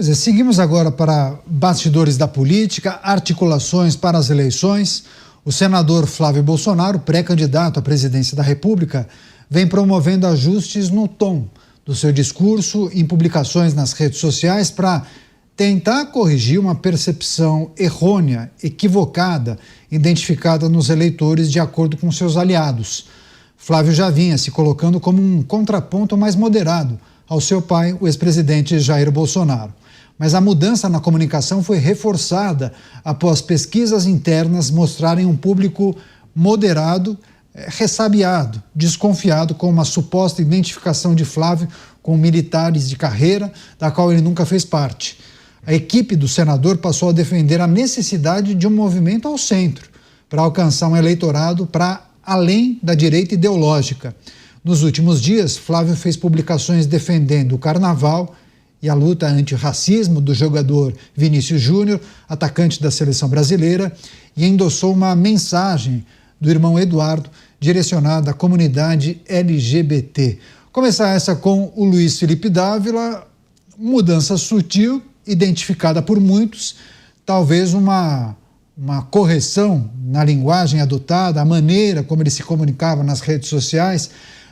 Pois é, seguimos agora para bastidores da política, articulações para as eleições. O senador Flávio Bolsonaro, pré-candidato à presidência da República, vem promovendo ajustes no tom do seu discurso em publicações nas redes sociais para tentar corrigir uma percepção errônea, equivocada, identificada nos eleitores de acordo com seus aliados. Flávio já vinha se colocando como um contraponto mais moderado ao seu pai, o ex-presidente Jair Bolsonaro. Mas a mudança na comunicação foi reforçada após pesquisas internas mostrarem um público moderado, ressabiado, desconfiado com uma suposta identificação de Flávio com militares de carreira, da qual ele nunca fez parte. A equipe do senador passou a defender a necessidade de um movimento ao centro para alcançar um eleitorado para além da direita ideológica. Nos últimos dias, Flávio fez publicações defendendo o carnaval e a luta antirracismo do jogador Vinícius Júnior, atacante da seleção brasileira, e endossou uma mensagem do irmão Eduardo direcionada à comunidade LGBT. Começar essa com o Luiz Felipe Dávila, mudança sutil, identificada por muitos, talvez uma correção na linguagem adotada, a maneira como ele se comunicava nas redes sociais.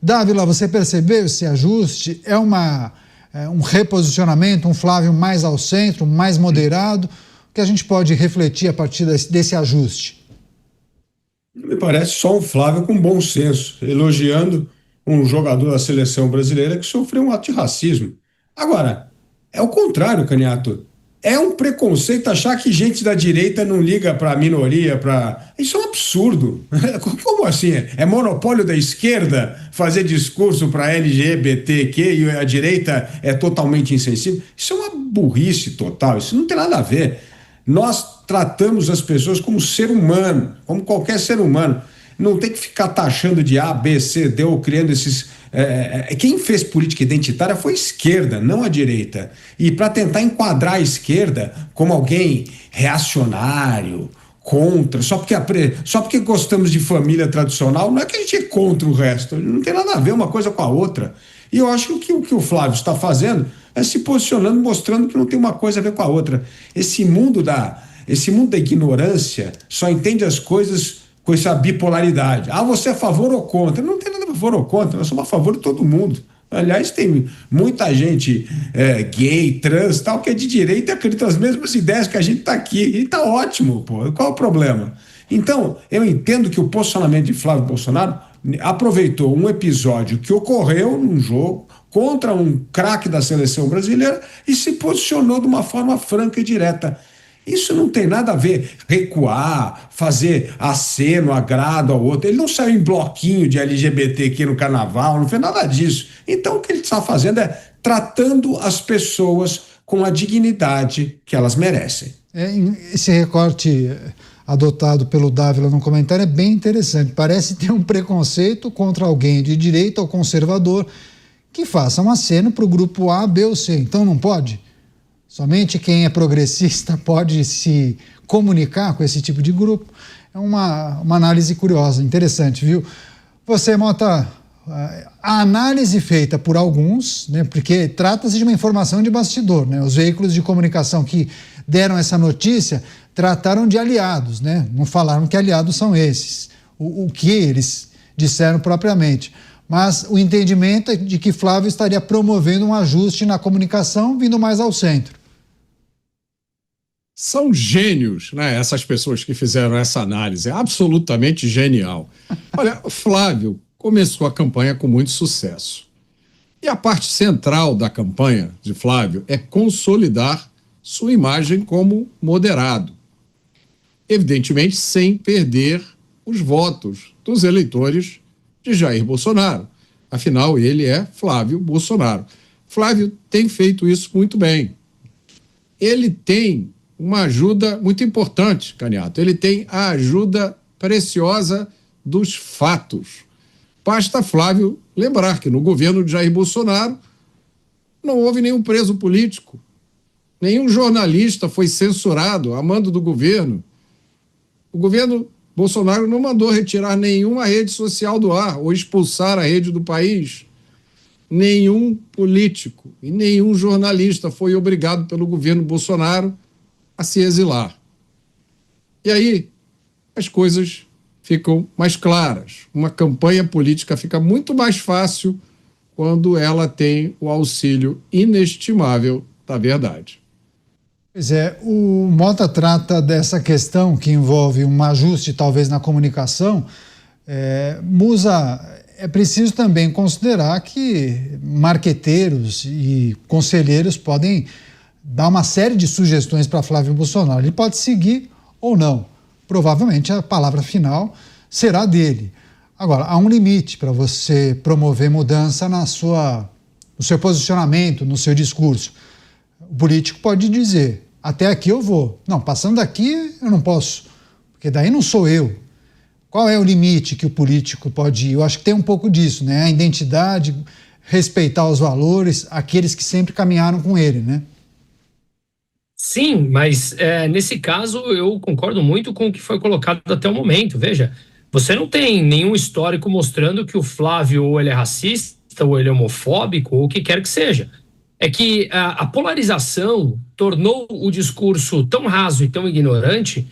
Dávila, você percebeu esse ajuste? É um reposicionamento, um Flávio mais ao centro, mais moderado? O que a gente pode refletir a partir desse ajuste? Me parece só um Flávio com bom senso, elogiando um jogador da seleção brasileira que sofreu um ato de racismo. Agora, é o contrário, Caniato. É um preconceito achar que gente da direita não liga para a minoria, Isso é um absurdo. Como assim? É monopólio da esquerda fazer discurso para LGBTQ e a direita é totalmente insensível? Isso é uma burrice total, isso não tem nada a ver. Nós tratamos as pessoas como ser humano, como qualquer ser humano. Não tem que ficar taxando de A, B, C, D ou criando esses... Quem fez política identitária foi a esquerda, não a direita. E para tentar enquadrar a esquerda como alguém reacionário, contra, só porque gostamos de família tradicional, não é que a gente é contra o resto, não tem nada a ver uma coisa com a outra. E eu acho que o que o Flávio está fazendo é se posicionando, mostrando que não tem uma coisa a ver com a outra. Esse mundo da ignorância só entende as coisas com essa bipolaridade. Você é a favor ou contra? Não tem nada a favor ou contra, nós somos a favor de todo mundo. Aliás, tem muita gente gay, trans, tal, que é de direita e acredita nas mesmas ideias que a gente está aqui. E está ótimo, pô. Qual é o problema? Então, eu entendo que o posicionamento de Flávio Bolsonaro aproveitou um episódio que ocorreu num jogo contra um craque da seleção brasileira e se posicionou de uma forma franca e direta. Isso não tem nada a ver recuar, fazer aceno, agrado ao outro. Ele não saiu em bloquinho de LGBT aqui no carnaval, não fez nada disso. Então o que ele está fazendo é tratando as pessoas com a dignidade que elas merecem. Esse recorte adotado pelo Dávila no comentário é bem interessante. Parece ter um preconceito contra alguém de direita ou conservador que faça um aceno para o grupo A, B ou C. Então não pode? Somente quem é progressista pode se comunicar com esse tipo de grupo. É uma análise curiosa, interessante, viu? Você, Mota, a análise feita por alguns, né, porque trata-se de uma informação de bastidor, né? Os veículos de comunicação que deram essa notícia trataram de aliados, né? Não falaram que aliados são esses, o que eles disseram propriamente. Mas o entendimento é de que Flávio estaria promovendo um ajuste na comunicação, vindo mais ao centro. São gênios, né? Essas pessoas que fizeram essa análise. É absolutamente genial. Olha, Flávio começou a campanha com muito sucesso. E a parte central da campanha de Flávio é consolidar sua imagem como moderado. Evidentemente, sem perder os votos dos eleitores de Jair Bolsonaro. Afinal, ele é Flávio Bolsonaro. Flávio tem feito isso muito bem. Ele tem uma ajuda muito importante, Caniato. Ele tem a ajuda preciosa dos fatos. Basta Flávio lembrar que no governo de Jair Bolsonaro não houve nenhum preso político, nenhum jornalista foi censurado a mando do governo. O governo Bolsonaro não mandou retirar nenhuma rede social do ar ou expulsar a rede do país. nenhum político e nenhum jornalista foi obrigado pelo governo Bolsonaro a se exilar. E aí as coisas ficam mais claras. Uma campanha política fica muito mais fácil quando ela tem o auxílio inestimável da verdade. Pois é, o Mota trata dessa questão que envolve um ajuste talvez na comunicação. Musa, é preciso também considerar que marqueteiros e conselheiros podem dar uma série de sugestões para Flávio Bolsonaro. Ele pode seguir ou não. Provavelmente a palavra final será dele. Agora, há um limite para você promover mudança no seu posicionamento, no seu discurso. O político pode dizer, até aqui eu vou. Não, passando daqui eu não posso, porque daí não sou eu. Qual é o limite que o político pode ir? Eu acho que tem um pouco disso, né? A identidade, respeitar os valores, aqueles que sempre caminharam com ele, né? Sim, mas nesse caso eu concordo muito com o que foi colocado até o momento. Veja, você não tem nenhum histórico mostrando que o Flávio ou ele é racista, ou ele é homofóbico, ou o que quer que seja. É que a polarização tornou o discurso tão raso e tão ignorante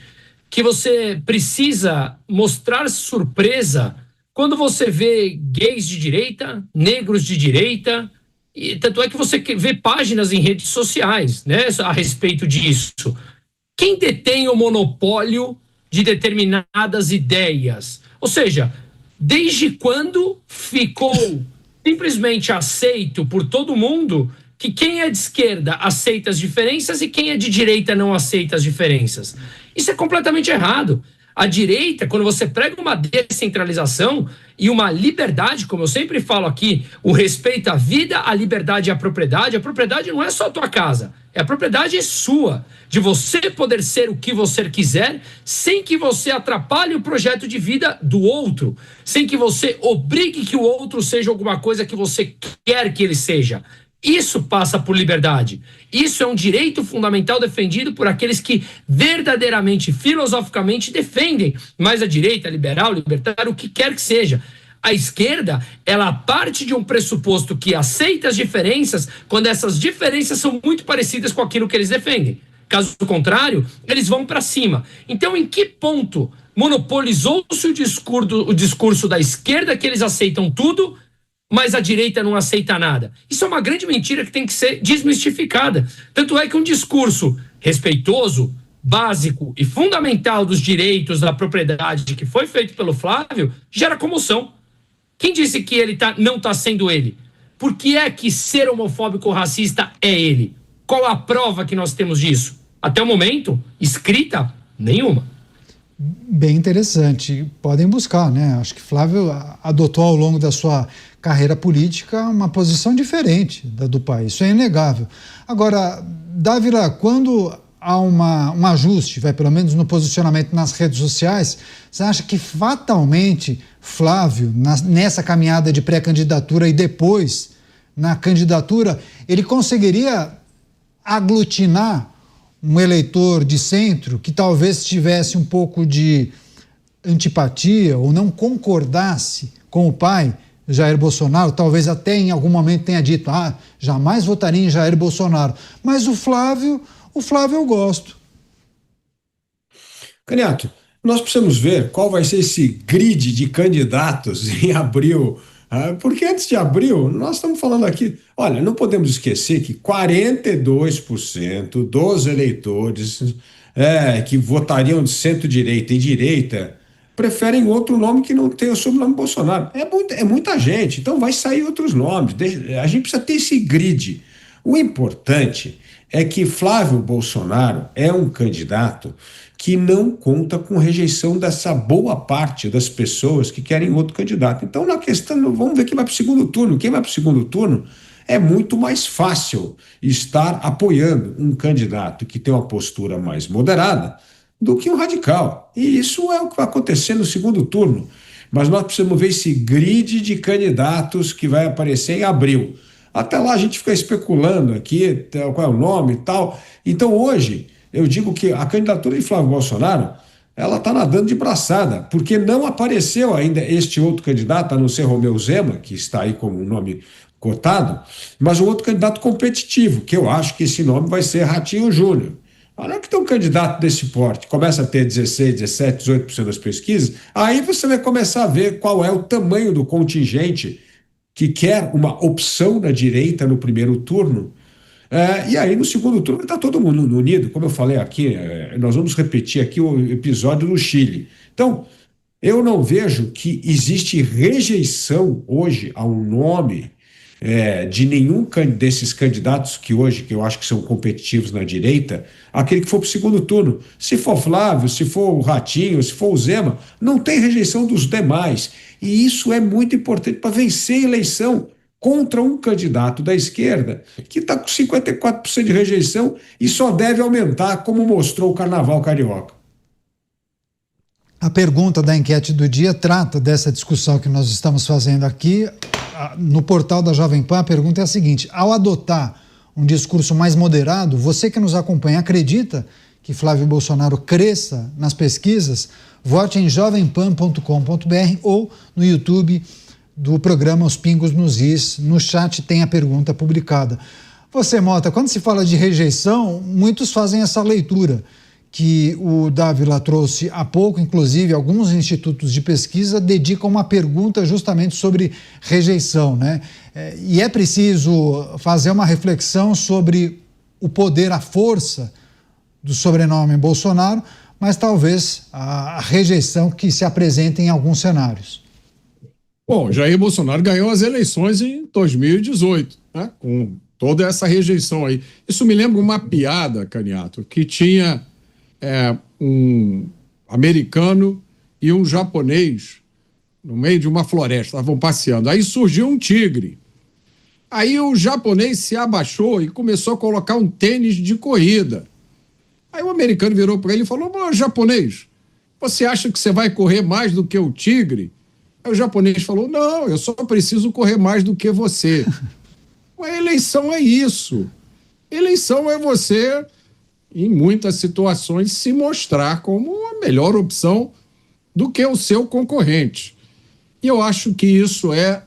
que você precisa mostrar surpresa quando você vê gays de direita, negros de direita, e tanto é que você vê páginas em redes sociais, né, a respeito disso. Quem detém o monopólio de determinadas ideias? Ou seja, desde quando ficou simplesmente aceito por todo mundo que quem é de esquerda aceita as diferenças e quem é de direita não aceita as diferenças? Isso é completamente errado. A direita, quando você prega uma descentralização e uma liberdade, como eu sempre falo aqui, o respeito à vida, à liberdade e à propriedade, a propriedade não é só a tua casa, a propriedade é sua, de você poder ser o que você quiser, sem que você atrapalhe o projeto de vida do outro, sem que você obrigue que o outro seja alguma coisa que você quer que ele seja. Isso passa por liberdade. Isso é um direito fundamental defendido por aqueles que verdadeiramente, filosoficamente defendem. Mas a direita, liberal, libertário, o que quer que seja. A esquerda, ela parte de um pressuposto que aceita as diferenças quando essas diferenças são muito parecidas com aquilo que eles defendem. Caso contrário, eles vão para cima. Então, em que ponto monopolizou-se o discurso da esquerda que eles aceitam tudo, mas a direita não aceita nada? Isso é uma grande mentira que tem que ser desmistificada. Tanto é que um discurso respeitoso, básico e fundamental dos direitos da propriedade que foi feito pelo Flávio gera comoção. Quem disse que ele não está sendo ele? Por que é que ser homofóbico ou racista é ele? Qual a prova que nós temos disso? Até o momento, escrita, nenhuma. Bem interessante. Podem buscar, né? Acho que Flávio adotou ao longo da sua carreira política uma posição diferente da do país. Isso é inegável. Agora, Dávila, quando há um ajuste, pelo menos no posicionamento nas redes sociais, você acha que fatalmente Flávio, nessa caminhada de pré-candidatura e depois na candidatura, ele conseguiria aglutinar um eleitor de centro que talvez tivesse um pouco de antipatia ou não concordasse com o pai, Jair Bolsonaro, talvez até em algum momento tenha dito, jamais votaria em Jair Bolsonaro. Mas o Flávio eu gosto. Candidato, nós precisamos ver qual vai ser esse grid de candidatos em abril, porque antes de abril, nós estamos falando aqui, olha, não podemos esquecer que 42% dos eleitores que votariam de centro-direita e direita preferem outro nome que não tenha o sobrenome Bolsonaro. É muita gente, então vai sair outros nomes. A gente precisa ter esse grid. O importante é que Flávio Bolsonaro é um candidato que não conta com rejeição dessa boa parte das pessoas que querem outro candidato. Então, na questão, vamos ver quem vai para o segundo turno. Quem vai para o segundo turno é muito mais fácil estar apoiando um candidato que tem uma postura mais moderada do que um radical. E isso é o que vai acontecer no segundo turno. Mas nós precisamos ver esse grid de candidatos que vai aparecer em abril. Até lá a gente fica especulando aqui qual é o nome e tal. Então hoje eu digo que a candidatura de Flávio Bolsonaro, ela está nadando de braçada, porque não apareceu ainda este outro candidato, a não ser Romeu Zema, que está aí como um nome cotado, mas um outro candidato competitivo, que eu acho que esse nome vai ser Ratinho Júnior. A hora que tem um candidato desse porte, começa a ter 16, 17, 18% das pesquisas, aí você vai começar a ver qual é o tamanho do contingente que quer uma opção na direita no primeiro turno. E aí, no segundo turno, está todo mundo unido. Como eu falei aqui, nós vamos repetir aqui o episódio do Chile. Então, eu não vejo que existe rejeição hoje a um nome de nenhum desses candidatos que hoje, que eu acho que são competitivos na direita, aquele que for para o segundo turno. Se for Flávio, se for o Ratinho, se for o Zema, não tem rejeição dos demais. E isso é muito importante para vencer a eleição contra um candidato da esquerda que está com 54% de rejeição e só deve aumentar, como mostrou o Carnaval Carioca. A pergunta da enquete do dia trata dessa discussão que nós estamos fazendo aqui. No portal da Jovem Pan, a pergunta é a seguinte: ao adotar um discurso mais moderado, você que nos acompanha acredita que Flávio Bolsonaro cresça nas pesquisas? Vote em jovempan.com.br ou no YouTube do programa Os Pingos nos Is. No chat tem a pergunta publicada. Você, Mota, quando se fala de rejeição, muitos fazem essa leitura que o Dávila trouxe há pouco, inclusive alguns institutos de pesquisa dedicam uma pergunta justamente sobre rejeição, né? E é preciso fazer uma reflexão sobre o poder, a força do sobrenome Bolsonaro, mas talvez a rejeição que se apresenta em alguns cenários. Bom, Jair Bolsonaro ganhou as eleições em 2018, né? Com toda essa rejeição aí. Isso me lembra uma piada, Caniato, que tinha um americano e um japonês no meio de uma floresta, estavam passeando. Aí surgiu um tigre. Aí o japonês se abaixou e começou a colocar um tênis de corrida. Aí o americano virou para ele e falou: "Ô, japonês, você acha que você vai correr mais do que o tigre?" Aí o japonês falou: "Não, eu só preciso correr mais do que você." A eleição é isso. Eleição é você, em muitas situações, se mostrar como a melhor opção do que o seu concorrente. E eu acho que isso é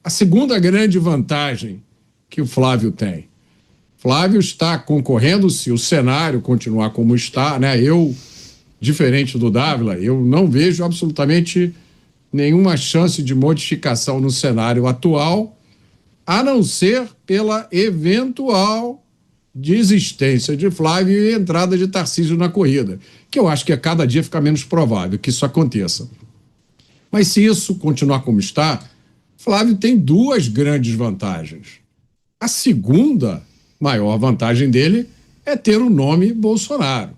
a segunda grande vantagem que o Flávio tem. Flávio está concorrendo, se o cenário continuar como está, né? Eu, diferente do Dávila, eu não vejo absolutamente nenhuma chance de modificação no cenário atual, a não ser pela eventual desistência de Flávio e entrada de Tarcísio na corrida, que eu acho que a cada dia fica menos provável que isso aconteça. Mas se isso continuar como está, Flávio tem duas grandes vantagens. A segunda maior vantagem dele é ter o nome Bolsonaro.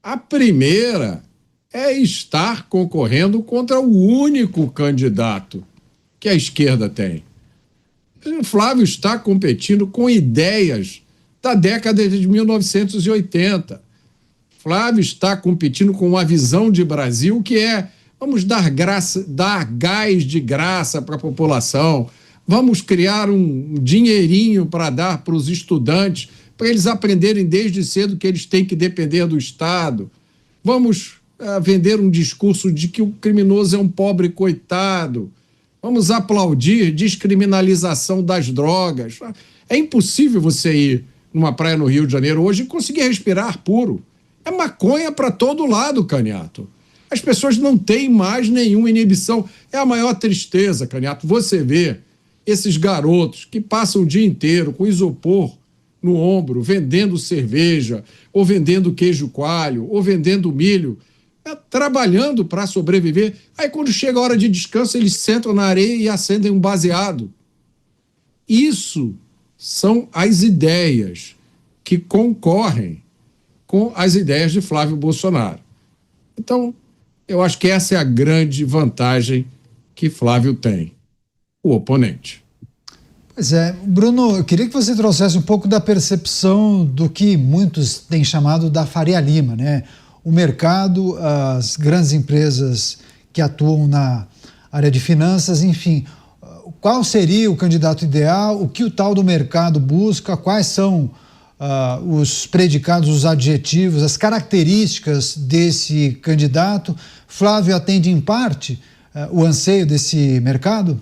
A primeira é estar concorrendo contra o único candidato que a esquerda tem. O Flávio está competindo com ideias da década de 1980. Flávio está competindo com uma visão de Brasil que é: vamos dar gás de graça para a população, vamos criar um dinheirinho para dar para os estudantes, para eles aprenderem desde cedo que eles têm que depender do Estado, vamos vender um discurso de que o criminoso é um pobre coitado, vamos aplaudir descriminalização das drogas. É impossível você ir numa praia no Rio de Janeiro hoje e conseguir respirar ar puro. É maconha para todo lado, Caniato. As pessoas não têm mais nenhuma inibição. É a maior tristeza, Caniato. Você vê esses garotos que passam o dia inteiro com isopor no ombro, vendendo cerveja, ou vendendo queijo coalho, ou vendendo milho, trabalhando para sobreviver. Aí quando chega a hora de descanso, eles sentam na areia e acendem um baseado. Isso são as ideias que concorrem com as ideias de Flávio Bolsonaro. Então, eu acho que essa é a grande vantagem que Flávio tem, o oponente. Pois é, Bruno, eu queria que você trouxesse um pouco da percepção do que muitos têm chamado da Faria Lima, né? O mercado, as grandes empresas que atuam na área de finanças, enfim. Qual seria o candidato ideal? O que o tal do mercado busca? Quais são os predicados, os adjetivos, as características desse candidato? Flávio atende em parte o anseio desse mercado?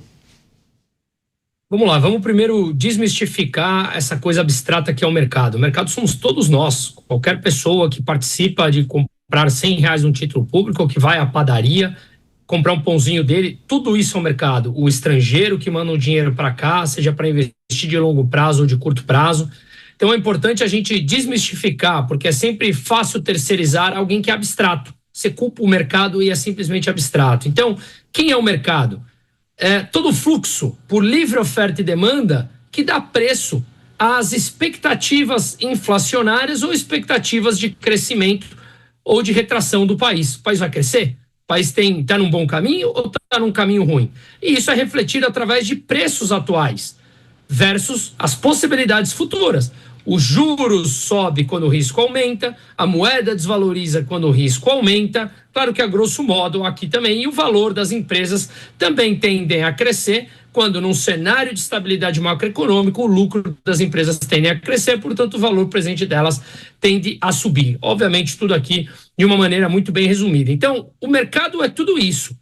Vamos lá, vamos primeiro desmistificar essa coisa abstrata que é o mercado. O mercado somos todos nós, qualquer pessoa que participa de comprar R$ 100 num título público ou que vai à padaria comprar um pãozinho dele, tudo isso é o mercado. O estrangeiro que manda o dinheiro para cá, seja para investir de longo prazo ou de curto prazo. Então é importante a gente desmistificar, porque é sempre fácil terceirizar alguém que é abstrato. Você culpa o mercado e é simplesmente abstrato. Então, quem é o mercado? É todo fluxo por livre oferta e demanda que dá preço às expectativas inflacionárias ou expectativas de crescimento ou de retração do país. O país vai crescer? O país está num bom caminho ou está num caminho ruim? E isso é refletido através de preços atuais versus as possibilidades futuras. Os juros sobe quando o risco aumenta, a moeda desvaloriza quando o risco aumenta. Claro que, a grosso modo, aqui também, e o valor das empresas também tendem a crescer quando, num cenário de estabilidade macroeconômica, o lucro das empresas tende a crescer, portanto, o valor presente delas tende a subir. Obviamente, tudo aqui de uma maneira muito bem resumida. Então, o mercado é tudo isso.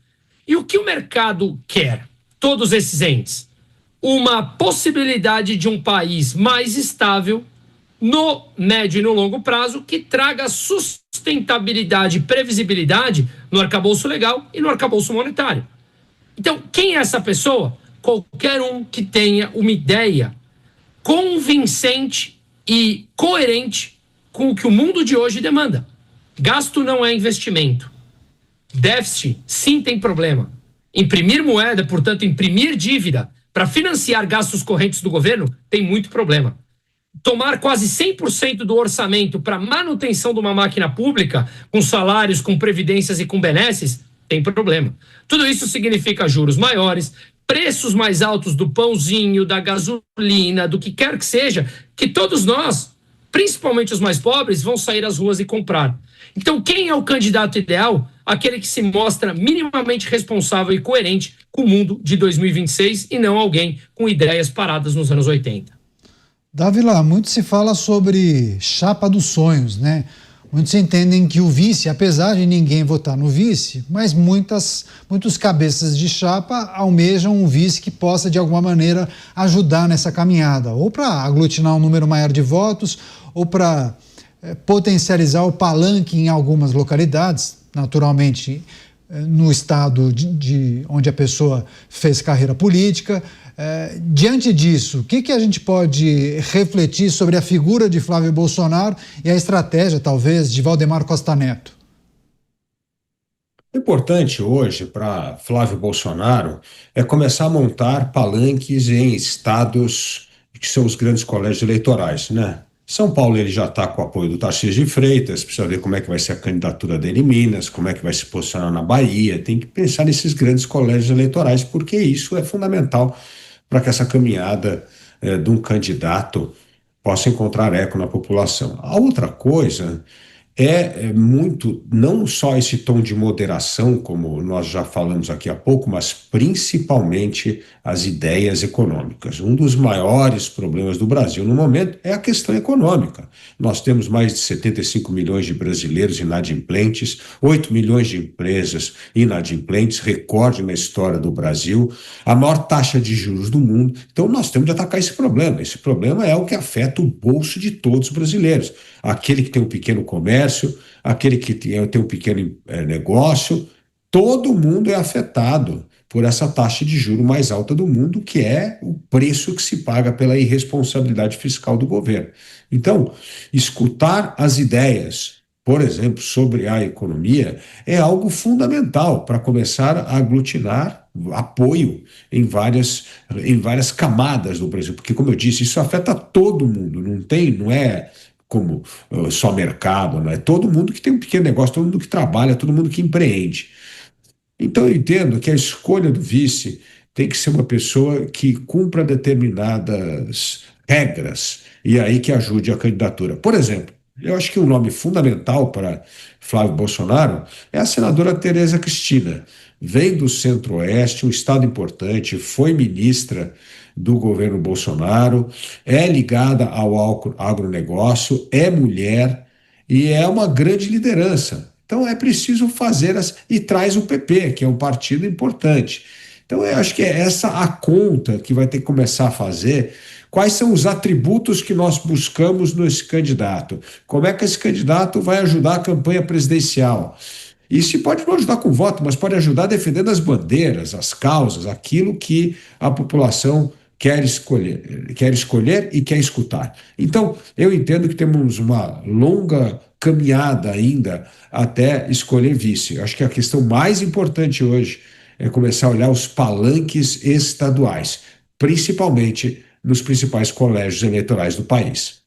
E o que o mercado quer? Todos esses entes. Uma possibilidade de um país mais estável no médio e no longo prazo, que traga sustentabilidade e previsibilidade no arcabouço legal e no arcabouço monetário. Então, quem é essa pessoa? Qualquer um que tenha uma ideia convincente e coerente com o que o mundo de hoje demanda. Gasto não é investimento. Déficit, sim, tem problema. Imprimir moeda, portanto, imprimir dívida para financiar gastos correntes do governo, tem muito problema. Tomar quase 100% do orçamento para manutenção de uma máquina pública, com salários, com previdências e com benesses, tem problema. Tudo isso significa juros maiores, preços mais altos do pãozinho, da gasolina, do que quer que seja, que todos nós, principalmente os mais pobres, vão sair às ruas e comprar. Então, quem é o candidato ideal? Aquele que se mostra minimamente responsável e coerente com o mundo de 2026 e não alguém com ideias paradas nos anos 80. Dávila, muito se fala sobre chapa dos sonhos, né? Muitos entendem que o vice, apesar de ninguém votar no vice, mas muitos cabeças de chapa almejam um vice que possa, de alguma maneira, ajudar nessa caminhada, ou para aglutinar um número maior de votos, ou para potencializar o palanque em algumas localidades, naturalmente no estado de onde a pessoa fez carreira política. Diante disso, o que a gente pode refletir sobre a figura de Flávio Bolsonaro e a estratégia, talvez, de Valdemar Costa Neto? O importante hoje para Flávio Bolsonaro é começar a montar palanques em estados que são os grandes colégios eleitorais, né? São Paulo ele já está com o apoio do Tarcísio de Freitas, precisa ver como é que vai ser a candidatura dele em Minas, como é que vai se posicionar na Bahia, tem que pensar nesses grandes colégios eleitorais, porque isso é fundamental para que essa caminhada de um candidato possa encontrar eco na população. A outra coisa é muito, não só esse tom de moderação, como nós já falamos aqui há pouco, mas principalmente as ideias econômicas. Um dos maiores problemas do Brasil no momento é a questão econômica. Nós temos mais de 75 milhões de brasileiros inadimplentes, 8 milhões de empresas inadimplentes, recorde na história do Brasil, a maior taxa de juros do mundo. Então nós temos de atacar esse problema. Esse problema é o que afeta o bolso de todos os brasileiros. Aquele que tem um pequeno comércio, aquele que tem um pequeno negócio, todo mundo é afetado por essa taxa de juro mais alta do mundo, que é o preço que se paga pela irresponsabilidade fiscal do governo. Então, escutar as ideias, por exemplo, sobre a economia, é algo fundamental para começar a aglutinar apoio em várias camadas do Brasil, porque, como eu disse, isso afeta todo mundo, não é como só mercado, não é todo mundo que tem um pequeno negócio, todo mundo que trabalha, todo mundo que empreende. Então eu entendo que a escolha do vice tem que ser uma pessoa que cumpra determinadas regras e aí que ajude a candidatura. Por exemplo, eu acho que um nome fundamental para Flávio Bolsonaro é a senadora Tereza Cristina. Vem do Centro-Oeste, um estado importante, foi ministra do governo Bolsonaro, é ligada ao agronegócio, é mulher e é uma grande liderança. Então é preciso fazer e traz o PP, que é um partido importante. Então, eu acho que é essa a conta que vai ter que começar a fazer. Quais são os atributos que nós buscamos nesse candidato? Como é que esse candidato vai ajudar a campanha presidencial? E se pode não ajudar com voto, mas pode ajudar defendendo as bandeiras, as causas, aquilo que a população quer escolher e quer escutar. Então, eu entendo que temos uma longa caminhada ainda até escolher vice. Eu acho que a questão mais importante hoje é começar a olhar os palanques estaduais, principalmente nos principais colégios eleitorais do país.